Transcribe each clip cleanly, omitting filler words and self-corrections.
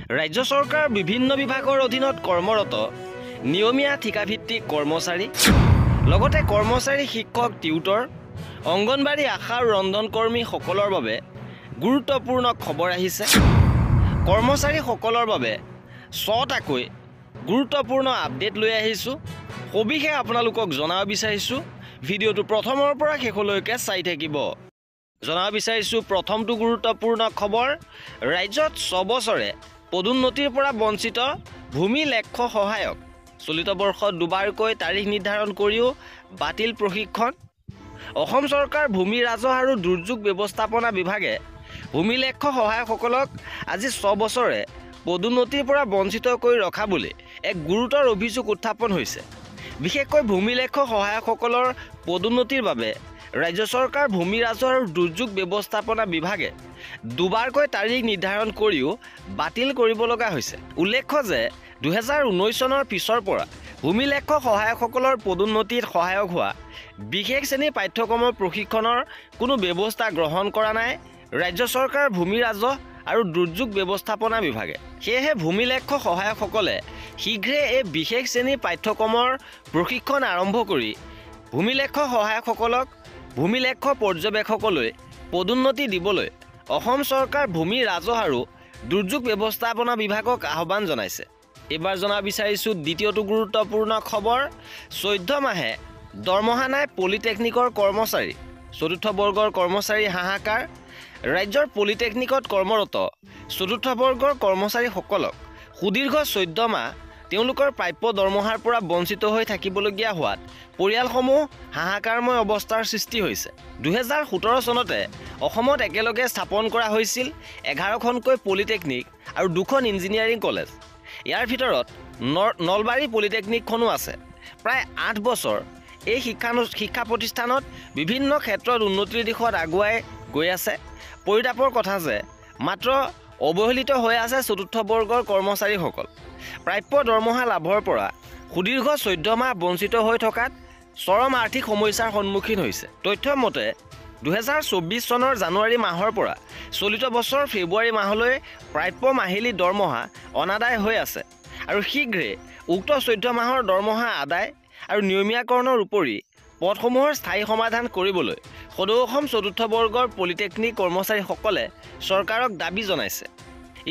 ৰাজ্য চৰকাৰ বিভিন্ন বিভাগৰ অধীনত কৰ্মৰত নিয়মীয়া ঠিকাভিত্তিক কৰ্মচাৰী লগতে কৰ্মচাৰী শিক্ষক টিউটৰ অংগনবাড়ী আশা আৰু ৰন্ধনকৰ্মী সকলৰ বাবে গুৰুত্বপূৰ্ণ খবৰ আহিছে। কৰ্মচাৰীসকলৰ বাবে 6টাকৈ গুৰুত্বপূৰ্ণ আপডেট লৈ আহিছোঁ। সবিশেষ আপোনালোকক জনাব বিচাৰিছোঁ। ভিডিঅ'টো প্ৰথমৰ পৰা শেষলৈকে চাই থাকিব। জনাব বিচাৰিছোঁ প্ৰথমটো গুৰুত্বপূৰ্ণ খবৰ, ৰাজ্যত 6 বছৰে পদোন্নতিৰ পৰা বঞ্চিত ভূমি লেখ্য সহায়ক। চলিত বৰ্ষত দুবাৰকৈ তাৰিখ নিৰ্ধাৰণ কৰিও বাতিল প্ৰশিক্ষণ। অসম চৰকাৰ ভূমি ৰাজহ আৰু দুৰ্যোগ ব্যৱস্থাপনা বিভাগে ভূমি লেখ্য সহায়কসকলক আজি 6 বছৰে পদোন্নতিৰ পৰা বঞ্চিত কৰি ৰখা বুলি এক গুৰুতৰ অভিযোগ উত্থাপন হৈছে। বিশেষকৈ ভূমি লেখ্য সহায়কসকলৰ পদোন্নতিৰ বাবে ৰাজ্য চৰকাৰ ভূমি ৰাজহ আৰু দুৰ্যোগ ব্যৱস্থাপনা বিভাগে দুবাৰকৈ তাৰিখ নিৰ্ধাৰণ কৰিও বাতিল কৰিব লগা হৈছে। উল্লেখ্য যে 2019 চনৰ পিছৰ পৰা ভূমি লেখ্য সহায়কসকলৰ পদোন্নতিত সহায়ক হোৱা বিশেষ শ্ৰেণীৰ পাঠ্যক্ৰমৰ প্ৰশিক্ষণৰ কোনো ব্যৱস্থা গ্ৰহণ কৰা নাই ৰাজ্য চৰকাৰ ভূমি ৰাজহ আৰু দুৰ্যোগ ব্যৱস্থাপনা বিভাগে। সেয়েহে ভূমি লেখ্য সহায়কসকলে শীঘ্ৰে এই বিশেষ শ্ৰেণীৰ পাঠ্যক্ৰমৰ প্ৰশিক্ষণ আৰম্ভ কৰি ভূমি লেখ্য সহায়কসকলক ভূমি লেখ্য পৰ্যবেক্ষকলৈ পদোন্নতি দিবলৈ অসম চৰকাৰ ভূমি ৰাজহ আৰু দুৰ্যোগ ব্যৱস্থাপনা বিভাগক আহ্বান জনাইছে। এইবাৰ জনাব বিচাৰিছোঁ দ্বিতীয়টো গুৰুত্বপূৰ্ণ খবৰ, 14 মাহে দৰমহা নাই পলিটেকনিকৰ কৰ্মচাৰী। চতুৰ্থ বৰ্গৰ কৰ্মচাৰী হাহাকাৰ। ৰাজ্যৰ পলিটেকনিকত কৰ্মৰত চতুৰ্থ বৰ্গৰ কৰ্মচাৰীসকলক সুদীৰ্ঘ 14 মাহ তেওঁলোকৰ প্ৰাপ্য দৰমহাৰ পৰা বঞ্চিত হৈ থাকিবলগীয়া হোৱাত পৰিয়ালসমূহ হাহাকাৰময় অৱস্থাৰ সৃষ্টি হৈছে। 2017 চনতে অসমত একেলগে স্থাপন কৰা হৈছিল 11খনকৈ পলিটেকনিক আৰু 2খন ইঞ্জিনিয়াৰিং কলেজ। ইয়াৰ ভিতৰত নলবাৰী পলিটেকনিকখনো আছে। প্ৰায় 8 বছৰ এই শিক্ষা প্ৰতিষ্ঠানত বিভিন্ন ক্ষেত্ৰত উন্নতিৰ দিশত আগুৱাই গৈ আছে। পৰিতাপৰ কথা যে মাত্ৰ অৱহেলিত হৈ আছে চতুৰ্থ বৰ্গৰ কৰ্মচাৰীসকল। প্ৰাপ্য দৰমহা লাভৰ পৰা সুদীৰ্ঘ 14 মাহ বঞ্চিত হৈ থকাত চৰম আৰ্থিক সমস্যাৰ সন্মুখীন হৈছে। তথ্য মতে 2024 চনৰ জানুৱাৰী মাহৰ পৰা চলিত বছৰ ফেব্ৰুৱাৰী মাহলৈ প্ৰাপ্য মাহিলী দৰমহা অনাদায় হৈ আছে আৰু শীঘ্ৰে উক্ত 14 মাহৰ দৰমহা আদায় আৰু নিয়মীয়াকৰণৰ উপৰি পদসমূহৰ স্থায়ী সমাধান কৰিবলৈ সদৌ অসম চতুৰ্থ বৰ্গৰ পলিটেকনিক কৰ্মচাৰীসকলে চৰকাৰক দাবী জনাইছে।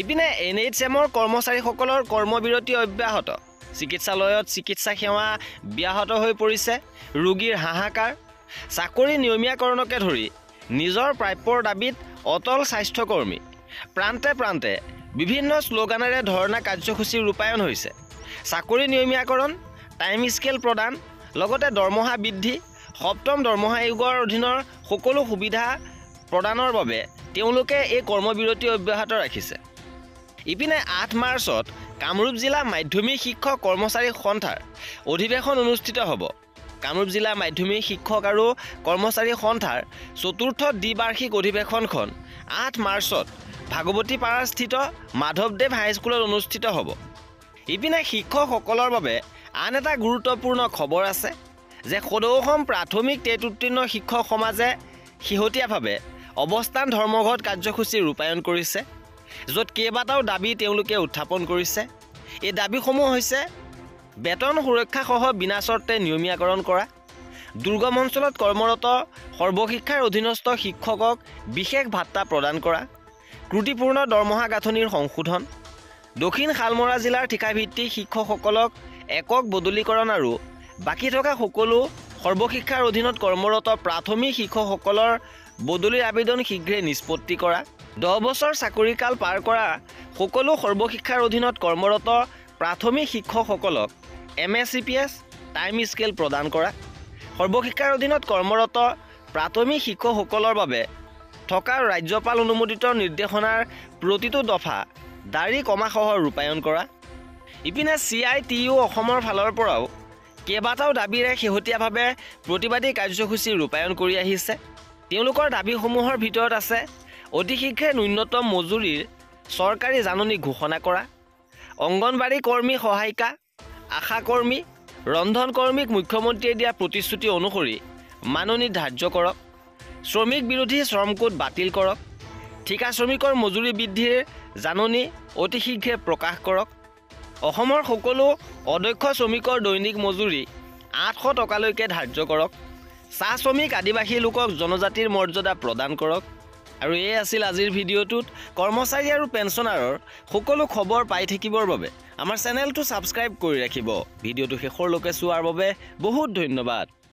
ইপিনে NHMৰ কৰ্মচাৰীসকলৰ কৰ্মবিৰতি অব্যাহত। চিকিৎসালয়ত চিকিৎসা সেৱা ব্যাহত হৈ পৰিছে। ৰোগীৰ হাহাকাৰ। চাকৰি নিয়মীয়াকৰণকে ধৰি নিজৰ প্ৰাপ্যৰ দাবীত অটল স্বাস্থ্যকৰ্মী। প্ৰান্তে প্ৰান্তে বিভিন্ন শ্লোগানেৰে ধৰ্ণা কাৰ্যসূচী ৰূপায়ণ হৈছে। চাকৰি নিয়মীয়াকৰণ, টাইম স্কেল প্ৰদান লগতে দৰমহা বৃদ্ধি, 7ম দৰমহা আয়োগৰ অধীনৰ সকলো সুবিধা প্ৰদানৰ বাবে তেওঁলোকে এই কৰ্মবিৰতি অব্যাহত ৰাখিছে। ইপিনে 8 মাৰ্চত কামৰূপ জিলা মাধ্যমিক শিক্ষক কৰ্মচাৰী সন্থাৰ অধিৱেশন অনুষ্ঠিত হ'ব। কামৰূপ জিলা মাধ্যমিক শিক্ষক আৰু কৰ্মচাৰী সন্থাৰ 4ৰ্থ দ্বিবাৰ্ষিক অধিৱেশনখন 8 মাৰ্চত ভাগৱতীপাৰাস্থিত মাধৱদেৱ হাইস্কুলত অনুষ্ঠিত হ'ব। ইপিনে শিক্ষকসকলৰ বাবে আন এটা গুৰুত্বপূৰ্ণ খবৰ আছে যে সদৌ অসম প্ৰাথমিক টেট উত্তীৰ্ণ শিক্ষক সমাজে শেহতীয়াভাৱে অৱস্থান ধৰ্মঘট কাৰ্যসূচী ৰূপায়ণ কৰিছে, য'ত কেইবাটাও দাবী তেওঁলোকে উত্থাপন কৰিছে। এই দাবীসমূহ হৈছে বেতন সুৰক্ষাসহ বিনা চৰ্তে নিয়মীয়াকৰণ কৰা, দুৰ্গম অঞ্চলত কৰ্মৰত সৰ্বশিক্ষাৰ অধীনস্থ শিক্ষকক বিশেষ ভাত্তা প্ৰদান কৰা, ত্ৰুটিপূৰ্ণ দৰমহা গাঁথনিৰ সংশোধন, দক্ষিণ শালমৰা জিলাৰ ঠিকাভিত্তিক শিক্ষকসকলক একক বদলীকৰণ আৰু বাকী থকা সকলো সৰ্বশিক্ষাৰ অধীনত কৰ্মৰত প্ৰাথমিক শিক্ষকসকলৰ বদলিৰ আবেদন শীঘ্ৰে নিষ্পত্তি কৰা, 10 বছৰ চাকৰিকাল পাৰ কৰা সকলো সৰ্বশিক্ষাৰ অধীনত কৰ্মৰত প্ৰাথমিক শিক্ষকসকলক MSCPS টাইম স্কেল প্ৰদান কৰা, সৰ্বশিক্ষাৰ অধীনত কৰ্মৰত প্ৰাথমিক শিক্ষকসকলৰ বাবে থকা ৰাজ্যপাল অনুমোদিত নিৰ্দেশনাৰ প্ৰতিটো দফা দাড়ি কমাসহ ৰূপায়ণ কৰা। ইপিনে CITU অসমৰ ফালৰ পৰাও কেইবাটাও দাবীৰে শেহতীয়াভাৱে প্ৰতিবাদী কাৰ্যসূচী ৰূপায়ণ কৰি আহিছে। তেওঁলোকৰ দাবীসমূহৰ ভিতৰত আছে অতি শীঘ্ৰে ন্যূনতম মজুৰিৰ চৰকাৰী জাননী ঘোষণা কৰা, অংগনবাড়ী কৰ্মী সহায়িকা, আশা কৰ্মী, ৰন্ধন কৰ্মীক মুখ্যমন্ত্ৰীয়ে দিয়া প্ৰতিশ্ৰুতি অনুসৰি মাননি ধাৰ্য কৰক, শ্ৰমিক বিৰোধী শ্ৰম কোড বাতিল কৰক, ঠিকা শ্ৰমিকৰ মজুৰি বৃদ্ধিৰ জাননী অতি শীঘ্ৰে প্ৰকাশ কৰক। অসমৰ সকলো অদক্ষ শ্ৰমিকৰ দৈনিক মজুৰি 800 টকালৈকে ধাৰ্য কৰক। চাহ শ্ৰমিক আদিবাসী লোকক জনজাতিৰ মৰ্যাদা প্ৰদান কৰক। আৰু এই আছিল আজিৰ ভিডিঅ'টোত কৰ্মচাৰী আৰু পেঞ্চনাৰৰ সকলো খবৰ পাই থাকিবৰ বাবে আমাৰ চেনেলটো ছাবস্ক্ৰাইব কৰি ৰাখিব। ভিডিঅ'টো শেষৰলৈকে চোৱাৰ বাবে বহুত ধন্যবাদ।